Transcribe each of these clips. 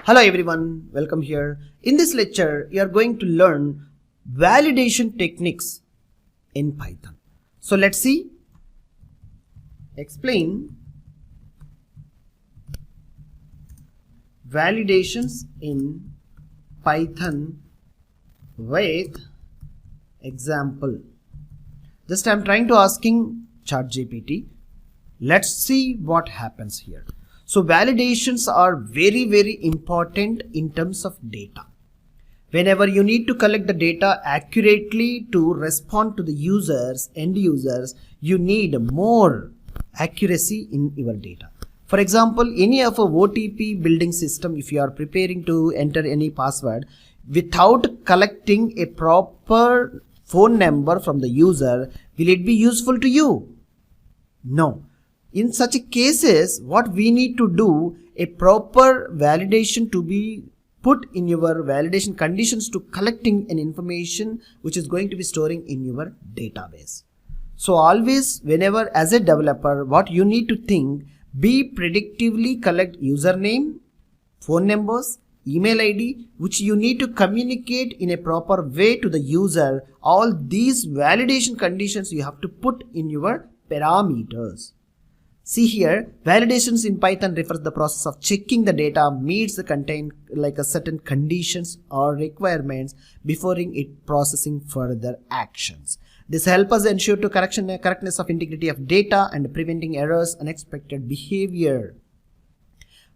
Hello everyone, welcome here. In this lecture, you are going to learn validation techniques in Python. So let's see. Explain validations in Python with example. Just I'm trying to asking ChatGPT. Let's see what happens here. So validations are very important in terms of data. Whenever you need to collect the data accurately to respond to the users, end users, you need more accuracy in your data. For example, any of a OTP building system, if you are preparing to enter any password, without collecting a proper phone number from the user, will it be useful to you? No. In such cases, what we need to do, a proper validation to be put in your validation conditions to collecting an information which is going to be storing in your database. So always, whenever as a developer, what you need to think, be predictively collect username, phone numbers, email ID, which you need to communicate in a proper way to the user. All these validation conditions you have to put in your parameters. See here, validations in Python refers the process of checking the data meets the contain like a certain conditions or requirements before it processing further actions. This helps us ensure to correctness of integrity of data and preventing errors, unexpected behavior.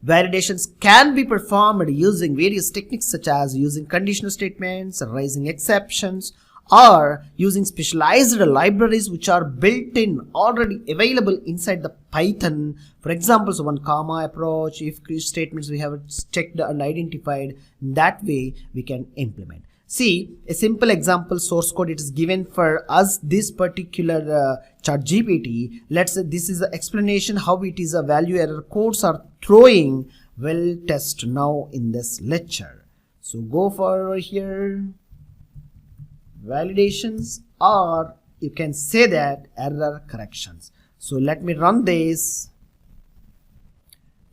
Validations can be performed using various techniques such as using conditional statements, raising exceptions, or using specialized libraries which are built in already available inside the Python. For example, so one comma approach, if statements we have checked and identified, that way we can implement. See, a simple example source code it is given for us this particular ChatGPT. Let's say this is the explanation how it is a value error codes are throwing. We'll test now in this lecture. So go for here. Validations, or you can say that error corrections. So let me run this.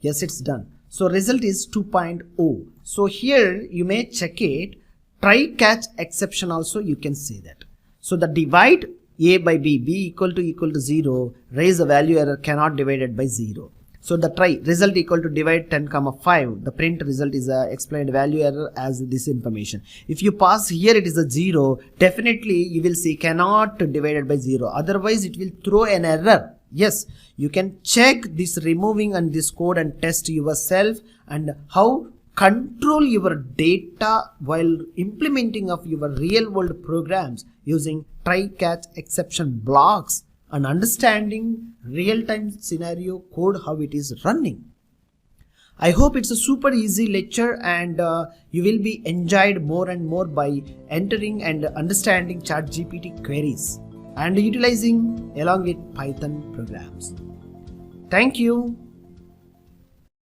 Yes, it's done. So result is 2.0. So here you may check it. Try catch exception also you can say that. So the divide a by b equal to 0, raise the value error cannot divided by 0. So the try result equal to divide 10 comma 5. The print result is a explained value error as this information. If you pass here it is a 0, definitely you will see cannot divided by 0. Otherwise it will throw an error. Yes, you can check this removing and this code and test yourself and how control your data while implementing of your real world programs using try catch exception blocks and understanding real-time scenario code how it is running. I hope it's a super easy lecture and you will be enjoyed more and more by entering and understanding ChatGPT queries and utilizing along with Python programs. Thank you.